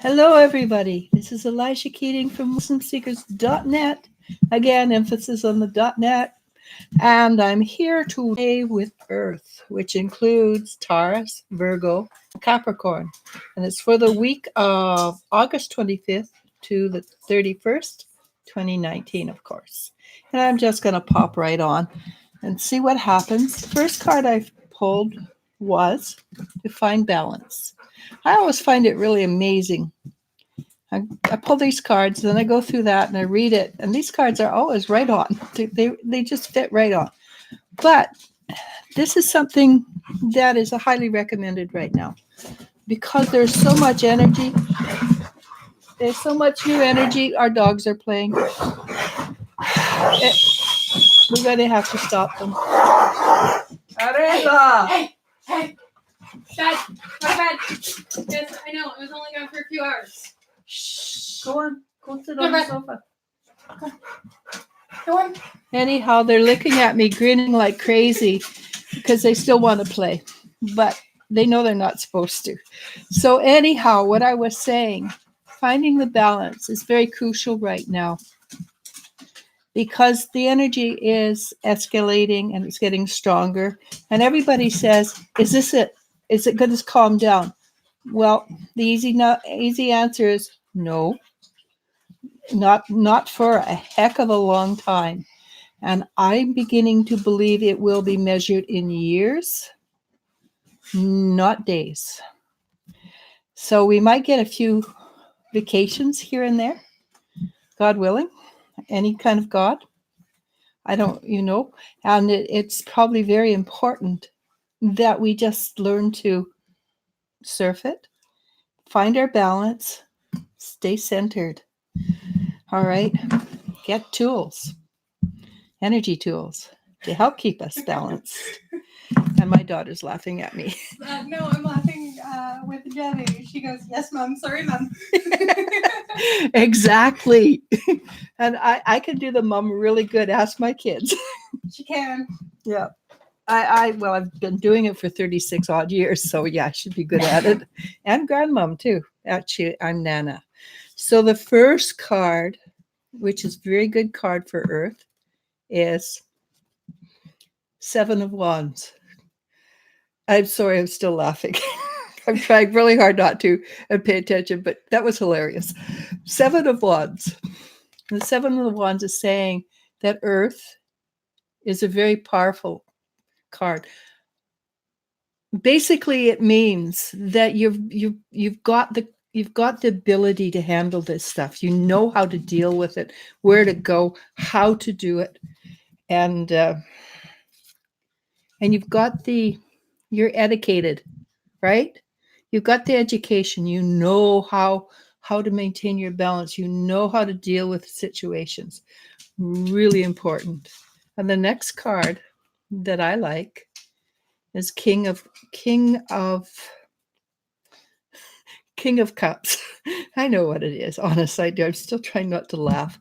Hello, everybody. This is Eliz-sha Keating from WisdomSeekers.net. Again, emphasis on the .net. And I'm here today with Earth, which includes Taurus, Virgo, Capricorn. And it's for the week of August 25th to the 31st, 2019, of course. And I'm just going to pop right on and see what happens. The first card I pulled was to find balance. I always find it really amazing. I pull these cards, then I go through that and I read it, and these cards are always right on. They just fit right on. But this is something that is highly recommended right now because there's so much energy. There's so much new energy. Our dogs are playing. We're going to have to stop them. Arela! Hey! Dad, go to bed. Yes, I know. It was only gone for a few hours. Shh. Go on. Go sit on the sofa. Go on. Anyhow, they're looking at me, grinning like crazy because they still want to play, but they know they're not supposed to. So anyhow, what I was saying, finding the balance is very crucial right now because the energy is escalating and it's getting stronger. And everybody says, is this it? Is it going to calm down? Well, the easy answer is no, not for a heck of a long time. And I'm beginning to believe it will be measured in years, not days. So we might get a few vacations here and there, God willing, any kind of God. I don't, and it's probably very important that we just learn to surf it, find our balance, stay centered. All right. Get tools, energy tools to help keep us balanced. And my daughter's laughing at me. No, I'm laughing with Jenny. She goes, yes, Mom. Sorry, Mom. Exactly. And I can do the mom really good. Ask my kids. She can. Yeah. Well, I've been doing it for 36 odd years. So yeah, I should be good at it. And grandmom too. Actually, I'm Nana. So the first card, which is a very good card for Earth, is Seven of Wands. I'm sorry, I'm still laughing. I'm trying really hard not to and pay attention, but that was hilarious. Seven of Wands. The Seven of Wands is saying that Earth is a very powerful card. Basically, it means that you've got the ability to handle this stuff. You know how to deal with it, where to go, how to do it, and you've got you're educated, right? You've got the education. You know how to maintain your balance. You know how to deal with situations. Really important. And the next card that I like is King of Cups. I know what it is. Honest, I do. I'm still trying not to laugh.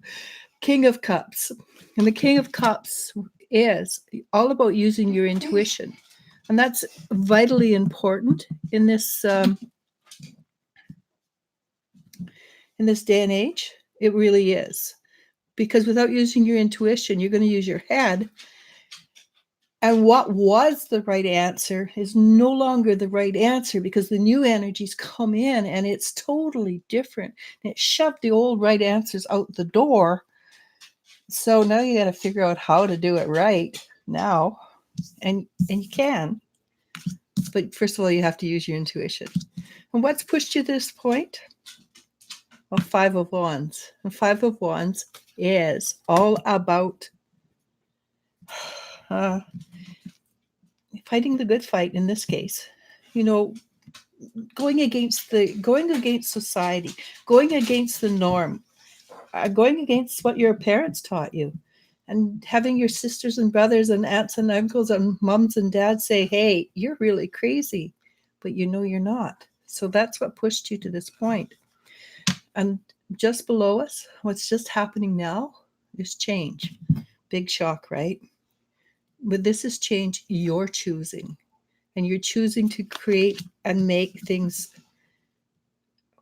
King of Cups. And the King of Cups is all about using your intuition. And that's vitally important in this day and age. It really is. Because without using your intuition, you're going to use your head. And what was the right answer is no longer the right answer because the new energies come in and it's totally different. And it shoved the old right answers out the door. So now you got to figure out how to do it right now. And you can. But first of all, you have to use your intuition. And what's pushed you to this point? Well, Five of Wands. And Five of Wands is all about fighting the good fight in this case. Going against society, going against the norm, going against what your parents taught you, and having your sisters and brothers and aunts and uncles and moms and dads say, hey, you're really crazy, but you're not. So that's what pushed you to this point. And just below us, what's just happening now is change. Big shock, right? But this is change you're choosing. And you're choosing to create and make things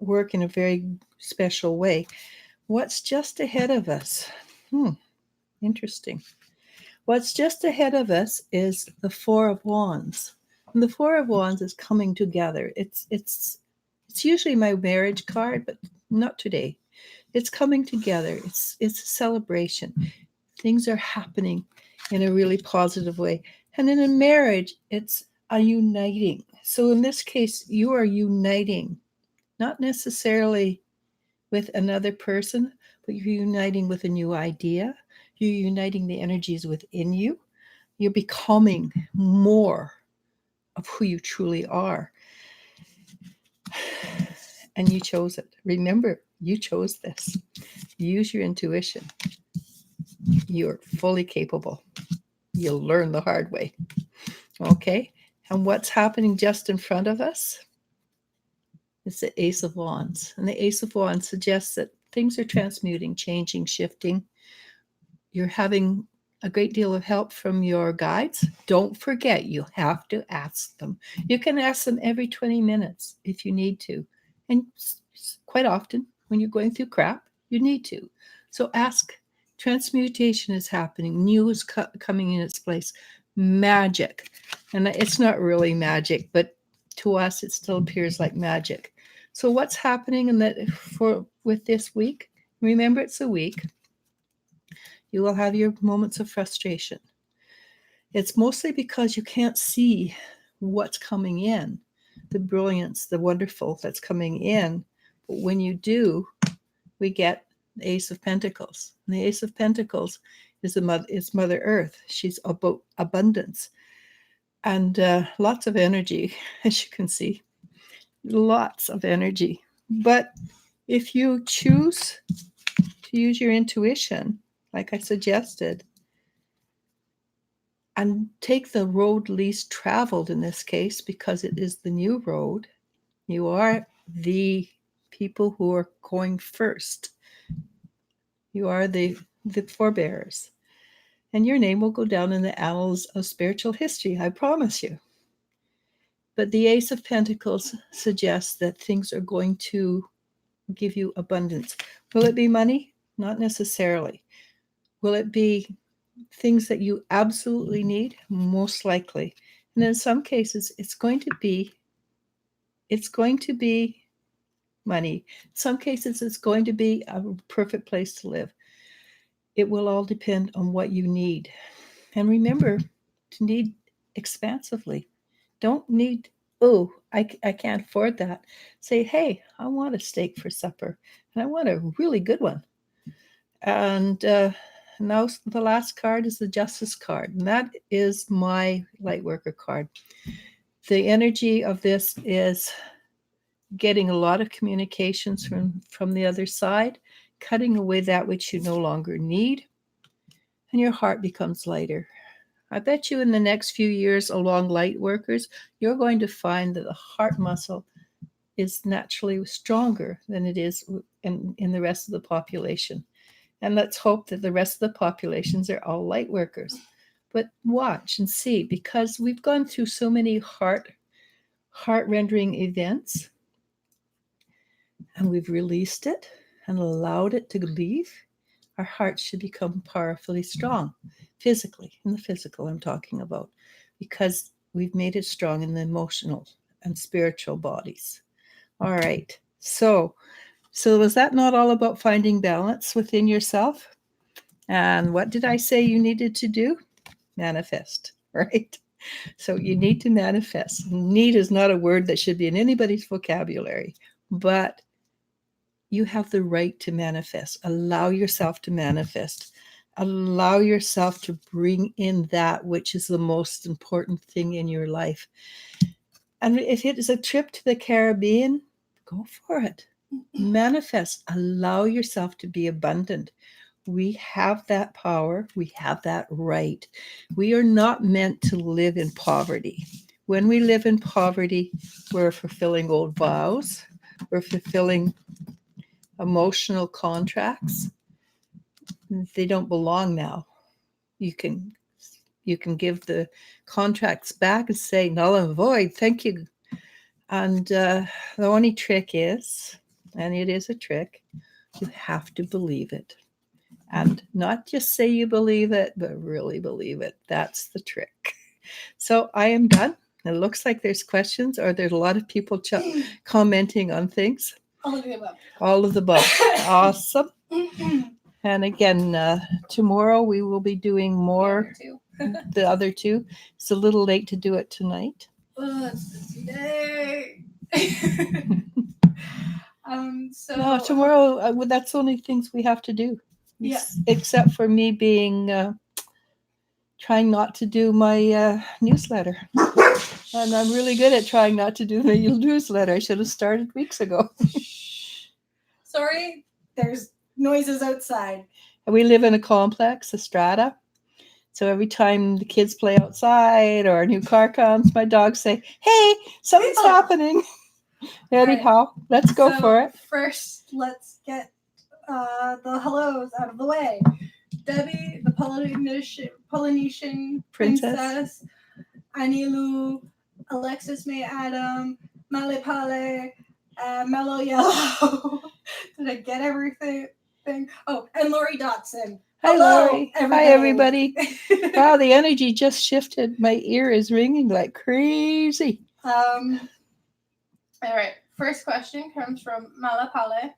work in a very special way. What's just ahead of us? Interesting. What's just ahead of us is the Four of Wands. And the Four of Wands is coming together. It's usually my marriage card, but not today. It's coming together. It's a celebration. Things are happening in a really positive way. And in a marriage, it's a uniting. So in this case, you are uniting, not necessarily with another person, but you're uniting with a new idea. You're uniting the energies within you. You're becoming more of who you truly are. And you chose it. Remember, you chose this. Use your intuition. You're fully capable. You'll learn the hard way. Okay? And what's happening just in front of us? It's the Ace of Wands. And the Ace of Wands suggests that things are transmuting, changing, shifting. You're having a great deal of help from your guides. Don't forget, you have to ask them. You can ask them every 20 minutes if you need to. And quite often, when you're going through crap, you need to. So ask. Transmutation is happening. New is coming in its place. Magic. And it's not really magic, but to us, it still appears like magic. So what's happening with this week? Remember, it's a week. You will have your moments of frustration. It's mostly because you can't see what's coming in, the brilliance, the wonderful that's coming in. But when you do, we get the Ace of Pentacles. And the Ace of Pentacles is Mother Earth. She's about abundance and lots of energy, as you can see. Lots of energy. But if you choose to use your intuition, like I suggested, and take the road least traveled in this case, because it is the new road, you are the people who are going first. You are the forebearers. And your name will go down in the annals of spiritual history, I promise you. But the Ace of Pentacles suggests that things are going to give you abundance. Will it be money? Not necessarily. Will it be things that you absolutely need? Most likely. And in some cases, it's going to be money. In some cases, it's going to be a perfect place to live. It will all depend on what you need. And remember to need expansively. Don't need, I can't afford that. Say, hey, I want a steak for supper, and I want a really good one. And now the last card is the Justice card, and that is my Lightworker card. The energy of this is getting a lot of communications from the other side, cutting away that which you no longer need, and your heart becomes lighter. I bet you in the next few years along Lightworkers, you're going to find that the heart muscle is naturally stronger than it is in the rest of the population. And let's hope that the rest of the populations are all Lightworkers. But watch and see, because we've gone through so many heart-rendering events, and we've released it and allowed it to leave. Our hearts should become powerfully strong, physically, in the physical I'm talking about, because we've made it strong in the emotional and spiritual bodies. All right. So was that not all about finding balance within yourself? And what did I say you needed to do? Manifest, right? So you need to manifest. Need is not a word that should be in anybody's vocabulary, but you have the right to manifest. Allow yourself to manifest. Allow yourself to bring in that which is the most important thing in your life. And if it is a trip to the Caribbean, go for it. Manifest. Allow yourself to be abundant. We have that power. We have that right. We are not meant to live in poverty. When we live in poverty, we're fulfilling old vows. We're fulfilling emotional contracts. They don't belong now. You can give the contracts back and say null and void. Thank you. And the only trick is and it is a trick, you have to believe it. And not just say you believe it, but really believe it. That's the trick. So I am done. It looks like there's questions, or there's a lot of people commenting on things. All of the above. All of the above. Awesome. And again, tomorrow we will be doing more. The other two. It's a little late to do it tonight. Oh, it's busy day. So No, tomorrow, that's the only things we have to do. Yeah. Except for me being trying not to do my newsletter. And I'm really good at trying not to do the newsletter. I should have started weeks ago. Sorry, there's noises outside. We live in a complex, a strata. So every time the kids play outside or a new car comes, my dogs say, "Hey, something's happening." Anyhow, let's go for it. First, let's get the hellos out of the way. Debbie, the Polynesian princess. Anilu, Alexis May Adam, Malipale, Mellow Yellow. Did I get everything? Oh, and Lori Dotson. Hi, Hello, Lori. Hi, everybody. Wow, the energy just shifted. My ear is ringing like crazy. All right. First question comes from Malapale.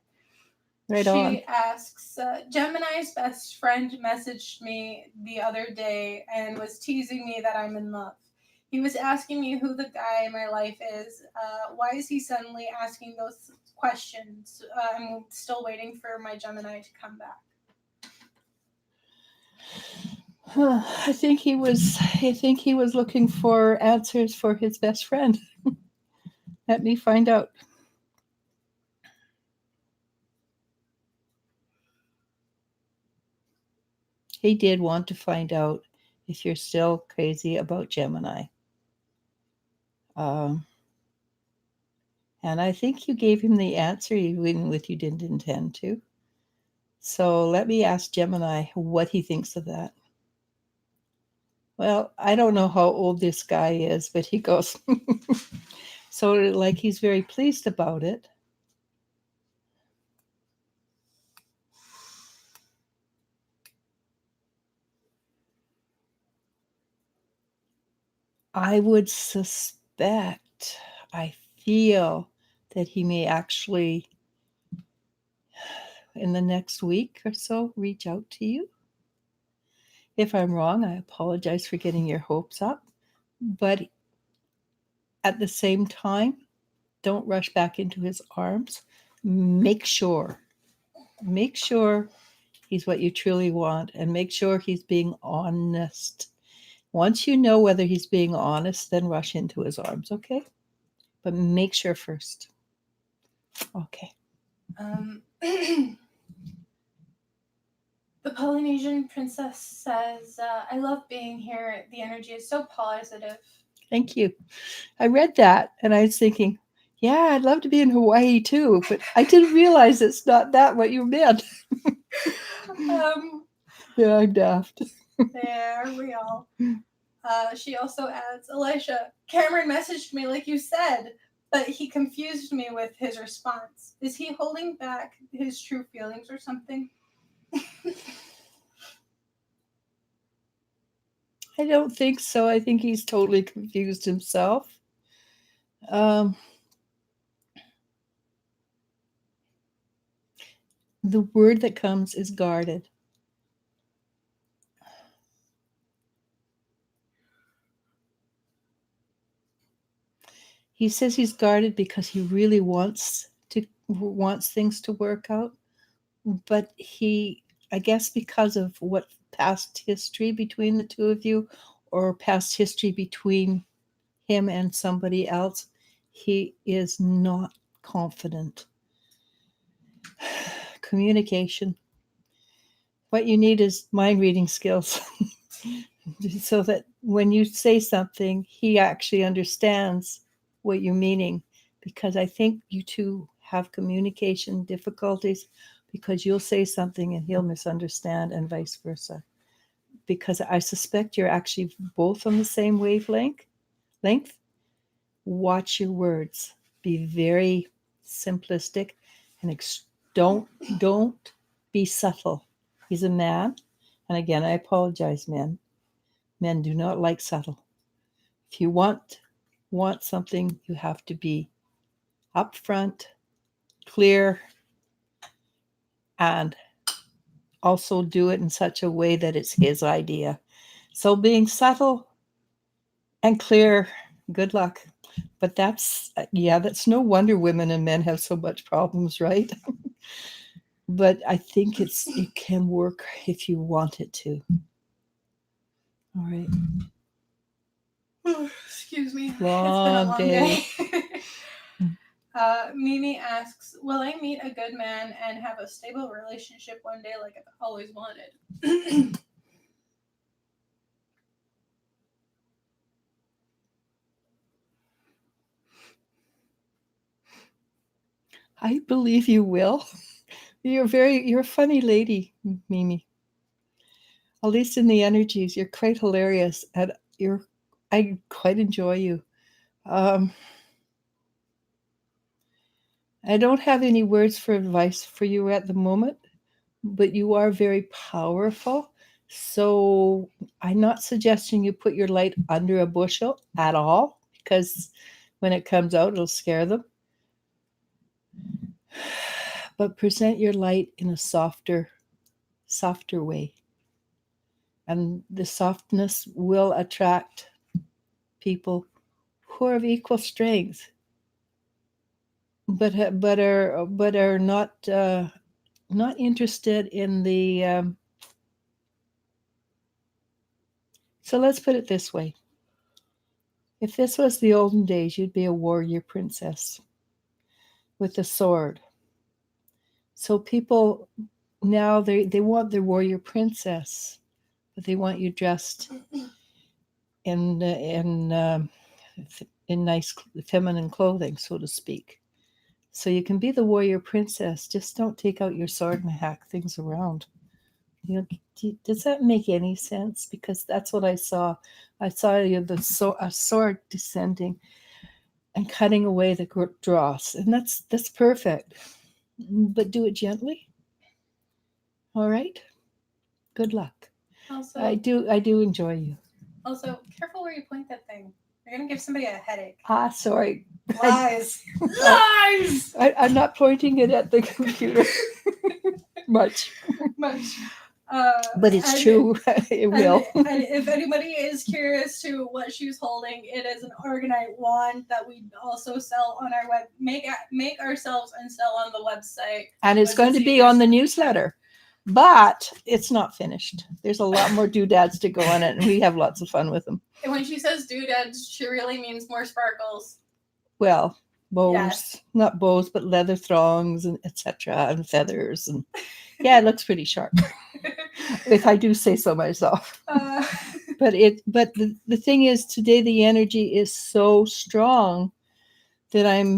She asks, Gemini's best friend messaged me the other day and was teasing me that I'm in love. He was asking me who the guy in my life is. Why is he suddenly asking those questions? I'm still waiting for my Gemini to come back. I think he was looking for answers for his best friend. Let me find out. He did want to find out if you're still crazy about Gemini. And I think you gave him the answer, even if you didn't intend to. So let me ask Gemini what he thinks of that. Well, I don't know how old this guy is, but he goes, so like he's very pleased about it. I would suspect, I feel that he may actually, in the next week or so, reach out to you. If I'm wrong, I apologize for getting your hopes up. But at the same time, don't rush back into his arms. Make sure he's what you truly want, and make sure he's being honest. Once you know whether he's being honest, then rush into his arms, okay? But make sure first. Okay. The Polynesian princess says, I love being here. The energy is so positive. Thank you. I read that and I was thinking, yeah, I'd love to be in Hawaii too, but I didn't realize it's not that what you meant. Yeah, I'm daft. There we all. She also adds, Eliz-sha, Cameron messaged me like you said, but he confused me with his response. Is he holding back his true feelings or something? I don't think so. I think he's totally confused himself. The word that comes is guarded. He says he's guarded because he really wants things to work out, but I guess because of what past history between the two of you, or past history between him and somebody else, he is not confident. Communication. What you need is mind reading skills so that when you say something, he actually understands what you're meaning, because I think you two have communication difficulties because you'll say something and he'll misunderstand, and vice versa. Because I suspect you're actually both on the same wavelength. Watch your words. Be very simplistic And don't be subtle. He's a man. And again, I apologize, men. Men do not like subtle. If you want something, you have to be upfront, clear, and also do it in such a way that it's his idea. So being subtle and clear, good luck. But that's no wonder women and men have so much problems, right? But I think it can work if you want it to. All right. Excuse me. Long it's been a long day. Mimi asks, will I meet a good man and have a stable relationship one day like I've always wanted? I believe you will. You're a funny lady, Mimi. At least in the energies, you're quite hilarious, and I quite enjoy you. I don't have any words for advice for you at the moment, but you are very powerful. So I'm not suggesting you put your light under a bushel at all, because when it comes out, it'll scare them. But present your light in a softer way. And the softness will attract people who are of equal strength, but are not interested in the. So let's put it this way: if this was the olden days, you'd be a warrior princess with a sword. So people now they want their warrior princess, but they want you dressed in nice feminine clothing, so to speak. So you can be the warrior princess, just don't take out your sword and hack things around. Does that make any sense? Because that's what I saw. I saw a sword descending and cutting away the dross, and that's perfect. But do it gently. All right. Good luck. Also, I do enjoy you. Also, careful where you point that thing. You're gonna give somebody a headache. Sorry. Lies. Lies. I'm not pointing it at the computer much. But it's true. It will. And if anybody is curious to what she's holding, it is an Argonite wand that we also sell on our web. Make ourselves and sell on the website. And it's going to be on the newsletter. But it's not finished. There's a lot more doodads to go on it, and we have lots of fun with them. And when she says doodads, she really means more sparkles. Well, bows, yes. Not bows, but leather thongs and etc. and feathers, and yeah, it looks pretty sharp, if I do say so myself. But the thing is, today the energy is so strong that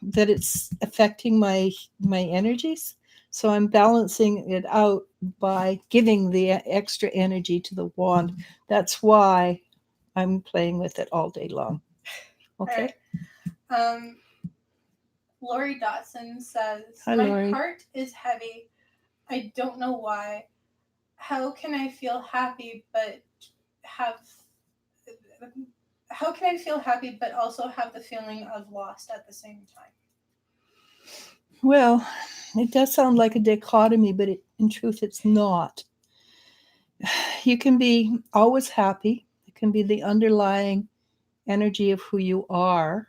it's affecting my energies. So I'm balancing it out by giving the extra energy to the wand. That's why I'm playing with it all day long. Okay. Right. Lori Dotson says, Hi, Lori. My heart is heavy. I don't know why. How can I feel happy but also have the feeling of lost at the same time? Well, it does sound like a dichotomy, but in truth, it's not. You can be always happy. It can be the underlying energy of who you are.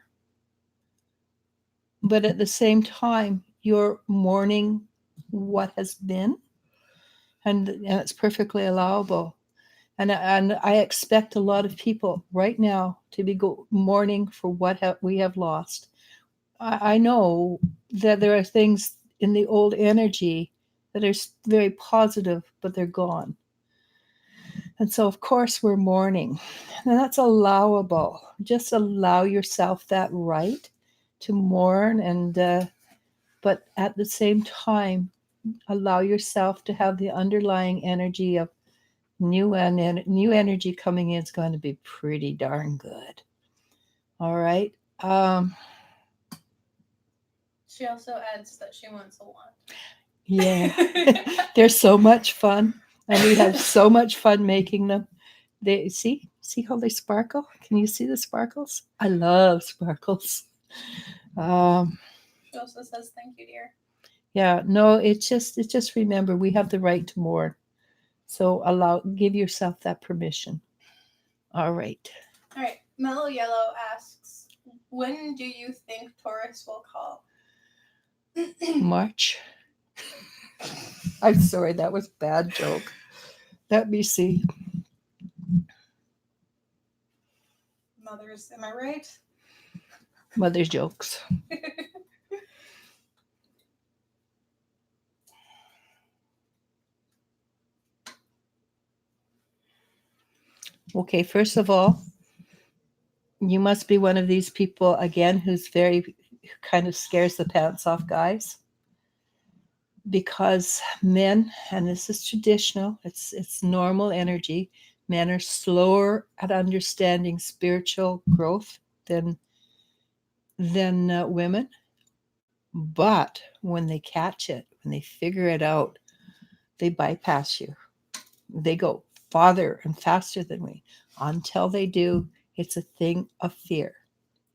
But at the same time, you're mourning what has been. And it's perfectly allowable. And I expect a lot of people right now to be mourning for what we have lost. I know that there are things in the old energy that are very positive, but they're gone. And so, of course, we're mourning. And that's allowable. Just allow yourself that right to mourn, but at the same time, allow yourself to have the underlying energy of new energy coming in. Is going to be pretty darn good. All right. She also adds that she wants a wand. Yeah. They're so much fun. And we have so much fun making them. They see how they sparkle? Can you see the sparkles? I love sparkles. She also says, "Thank you, dear." Yeah, no, it's just remember we have the right to more. So give yourself that permission. All right. All right. Mellow Yellow asks, when do you think Taurus will call? March. I'm sorry, that was a bad joke. Let me see. Mothers, am I right? Mother's jokes. Okay, first of all, you must be one of these people, again, who kind of scares the pants off guys. Because men, and this is traditional, it's normal energy, men are slower at understanding spiritual growth than women. But when they catch it, when they figure it out, they bypass you. They go farther and faster than we. Until they do, it's a thing of fear.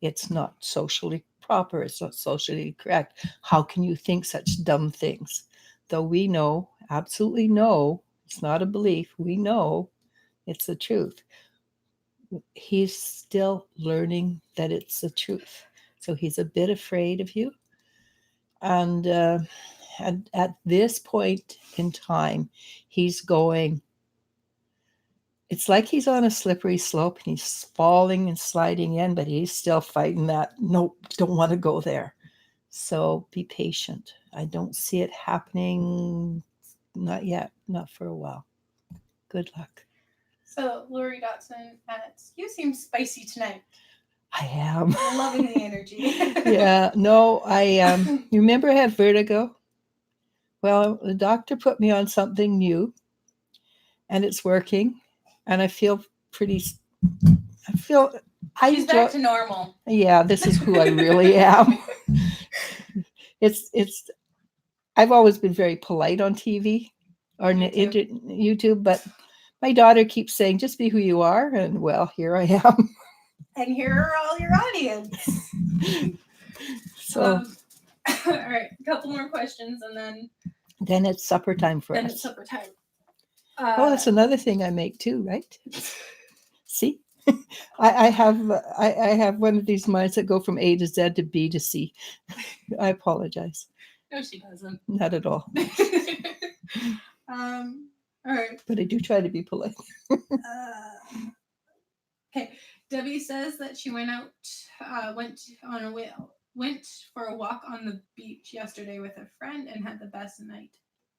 It's not socially proper. It's not socially correct. How can you think such dumb things? Though we know, absolutely know, it's not a belief. We know it's the truth. He's still learning that it's the truth. So he's a bit afraid of you. And at this point in time, he's going, it's like he's on a slippery slope and he's falling and sliding in, but he's still fighting that, nope, don't want to go there. So be patient. I don't see it happening, not yet, not for a while. Good luck. So Lori Dotson adds, you seem spicy tonight. I am. Loving the energy. Yeah, no, you remember I have vertigo? Well, the doctor put me on something new and it's working. And I feel She's back to normal. Yeah, this is who I really am. I've always been very polite on TV or YouTube, but my daughter keeps saying, just be who you are. And well, here I am. And here are all your audience. So, all right, a couple more questions and then it's supper time for us. Then it's supper time. That's another thing I make too, right? See? I have one of these minds that go from A to Z to B to C. I apologize. No, she doesn't. Not at all. All right. But I do try to be polite. Okay. Debbie says that she went for a walk on the beach yesterday with a friend and had the best night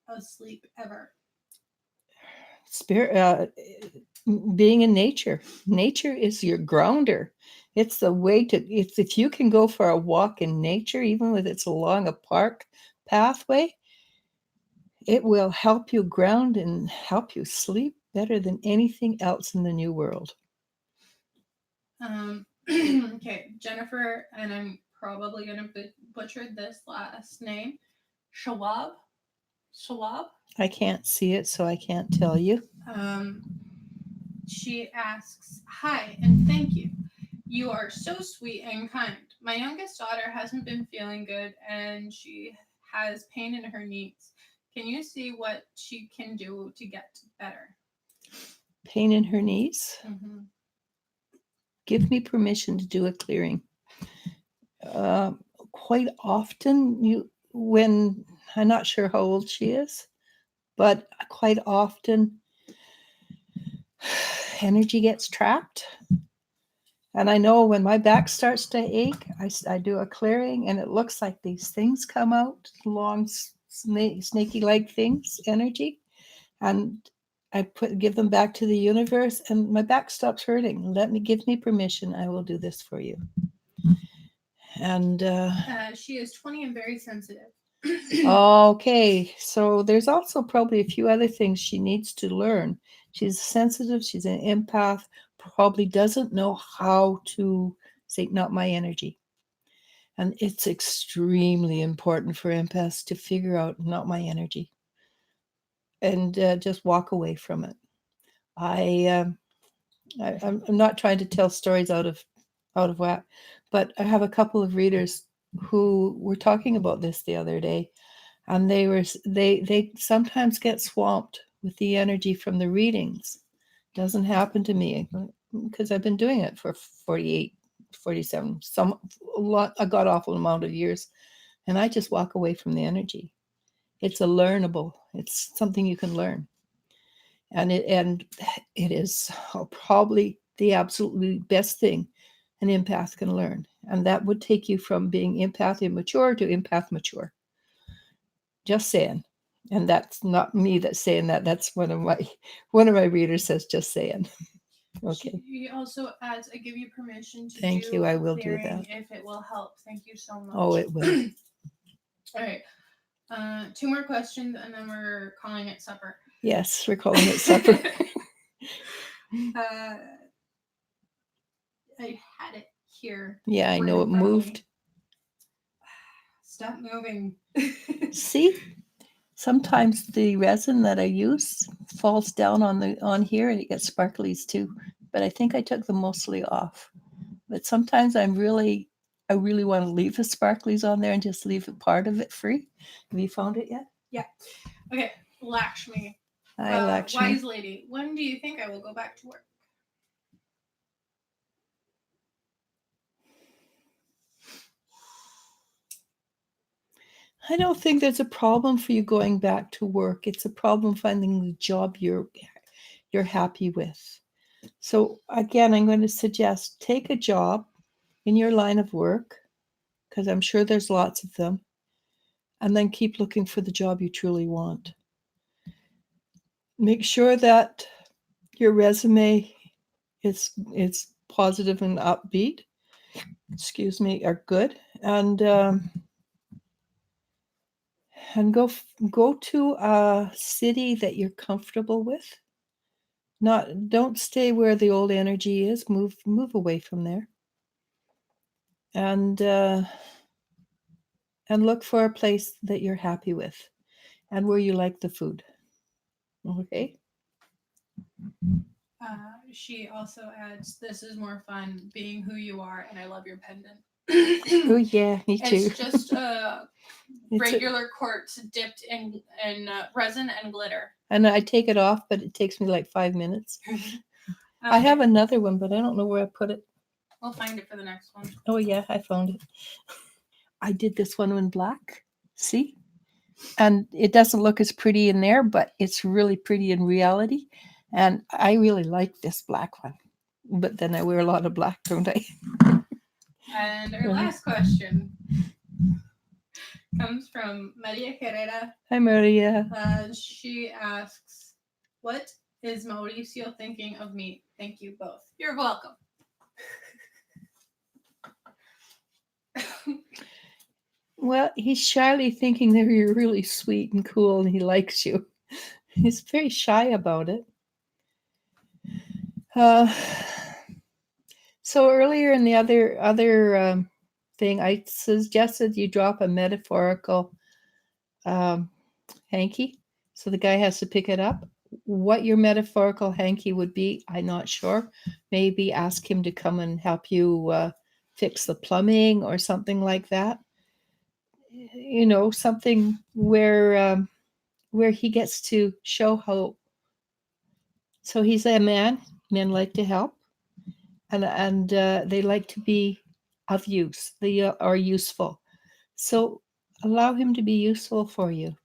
of sleep ever. Being in nature. Nature is your grounder. It's the way if you can go for a walk in nature, even if it's along a park pathway, it will help you ground and help you sleep better than anything else in the new world. Okay, Jennifer, and I'm probably going to butcher this last name, Shawab. I can't see it, so I can't tell you. She asks, hi, and thank you. You are so sweet and kind. My youngest daughter hasn't been feeling good, and she has pain in her knees. Can you see what she can do to get better? Pain in her knees? Mm-hmm. Give me permission to do a clearing. Quite often, when I'm not sure how old she is, but quite often energy gets trapped. And I know when my back starts to ache, I do a clearing and it looks like these things come out, long, snaky like things, energy. And I give them back to the universe and my back stops hurting. Give me permission. I will do this for you. And she is 20 and very sensitive. Okay, so there's also probably a few other things she needs to learn. She's sensitive, she's an empath, probably doesn't know how to say, not my energy. And it's extremely important for empaths to figure out, not my energy, and just walk away from it. I'm not trying to tell stories out of whack, but I have a couple of readers who were talking about this the other day, and they sometimes get swamped with the energy from the readings. Doesn't happen to me because I've been doing it for 48, 47, a god awful amount of years, and I just walk away from the energy. It's it's something you can learn, and it is probably the absolutely best thing an empath can learn, and that would take you from being empath immature to empath mature. Just saying. And that's not me that's saying that. That's one of my readers says, just saying. Okay. She also adds, I give you permission to Thank you. I will do that. If it will help. Thank you so much. Oh, it will. All right. 2 more questions and then we're calling it supper. Yes, we're calling it supper. I had it here. Yeah, I know it moved. Stop moving. See? Sometimes the resin that I use falls down on here and it gets sparklies too. But I think I took them mostly off. But sometimes I really want to leave the sparklies on there and just leave a part of it free. Have you found it yet? Yeah. Okay. Lakshmi. Hi, Lakshmi. Wise lady, when do you think I will go back to work? I don't think there's a problem for you going back to work. It's a problem finding the job you're happy with. So again, I'm going to suggest take a job in your line of work, because I'm sure there's lots of them, and then keep looking for the job you truly want. Make sure that your resume is positive and upbeat. Are good, and go to a city that you're comfortable with. Don't stay where the old energy is. Move away from there, and look for a place that you're happy with and where you like the food. Okay. She also adds, this is more fun being who you are, and I love your pendant. Oh yeah, me too. It's just regular quartz dipped in resin and glitter. And I take it off, but it takes me like 5 minutes. I have another one, but I don't know where I put it. We'll find it for the next one. Oh yeah, I found it. I did this one in black. See? And it doesn't look as pretty in there, but it's really pretty in reality. And I really like this black one. But then I wear a lot of black, don't I? And our last question comes from Maria Herrera. Hi, Maria. She asks, what is Mauricio thinking of me? Thank you both. You're welcome. Well, he's shyly thinking that you're really sweet and cool and he likes you. He's very shy about it. So earlier in the other thing, I suggested you drop a metaphorical hanky, so the guy has to pick it up. What your metaphorical hanky would be, I'm not sure. Maybe ask him to come and help you fix the plumbing or something like that. You know, something where he gets to show how. So he's a man. Men like to help, and they like to be of use. They are useful. So allow him to be useful for you.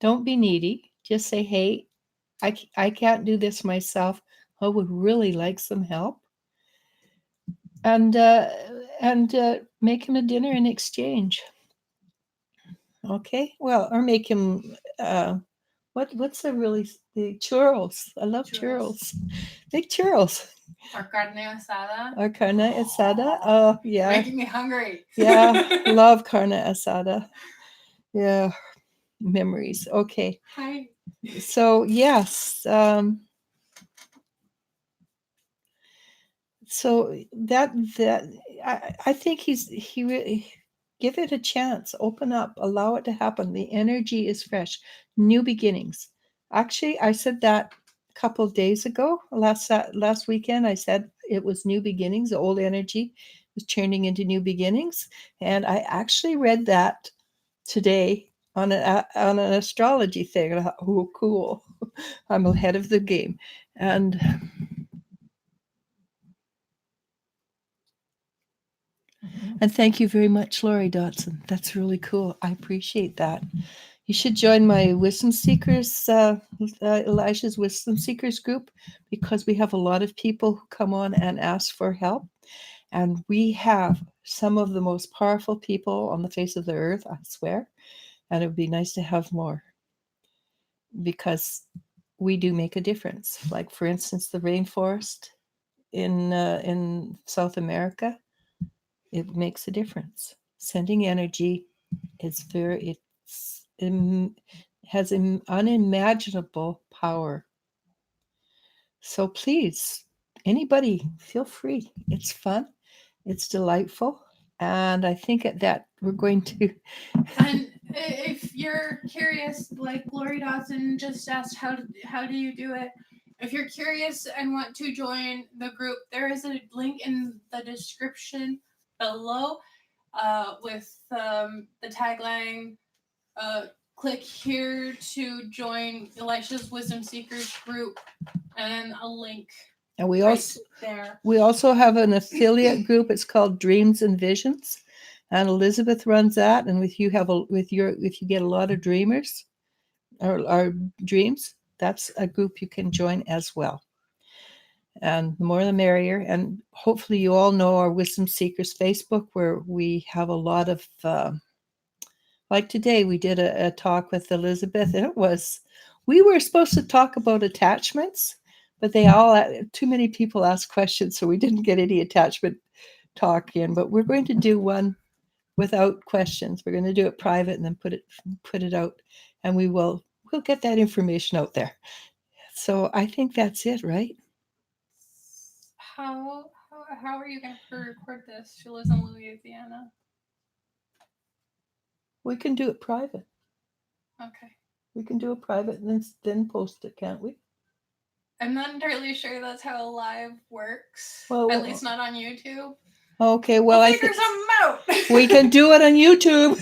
Don't be needy. Just say, hey, I can't do this myself. I would really like some help. And make him a dinner in exchange. Okay. Well, or make him what's the churros? I love churros. Make churros. Or carne asada. Oh yeah. Making me hungry. Yeah, love carne asada. Yeah, memories. Okay. Hi. So yes. So that I think he really, Give it a chance. Open up. Allow it to happen. The energy is fresh. New beginnings. Actually, I said that a couple of days ago. Last weekend, I said it was new beginnings. The old energy was turning into new beginnings, and I actually read that today on an astrology thing. I thought, oh, cool! I'm ahead of the game, and thank you very much, Lori Dotson. That's really cool. I appreciate that. You should join my Wisdom Seekers, Elijah's Wisdom Seekers group, because we have a lot of people who come on and ask for help. And we have some of the most powerful people on the face of the earth, I swear. And it would be nice to have more, because we do make a difference. Like, for instance, the rainforest in South America, it makes a difference. Sending energy is has an unimaginable power. So please, anybody, feel free. It's fun. It's delightful. And I think that we're going to. And if you're curious, like Lori Dawson just asked, how do you do it? If you're curious and want to join the group, there is a link in the description below with the tagline, click here to join Elisha's Wisdom Seekers group, and a link. And we also have an affiliate group. It's called Dreams and Visions, and Elizabeth runs that. And if you get a lot of dreamers or dreams, that's a group you can join as well. And the more the merrier. And hopefully you all know our Wisdom Seekers Facebook, where we have a lot of like today we did a talk with Elizabeth, and we were supposed to talk about attachments, but too many people asked questions, so we didn't get any attachment talk in. But we're going to do one without questions. We're going to do it private and then put it out, and we'll get that information out there. So I think that's it, right? How are you going to record this? She lives in Louisiana. We can do it private. Okay. We can do it private and then post it, can't we? I'm not entirely sure that's how live works. Well, at least not on YouTube. Okay, well, we'll figure something out. We can do it on YouTube.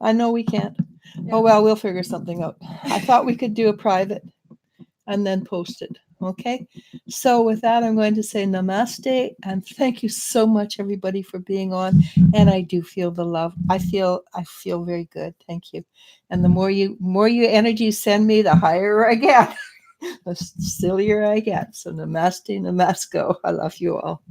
I know we can't. Yeah. Oh, well, we'll figure something out. I thought we could do a private and then post it. Okay. So with that, I'm going to say namaste and thank you so much, everybody, for being on. And I do feel the love. I feel very good. Thank you. And the more you energy send me, the higher I get, the sillier I get. So namaste, namasko. I love you all.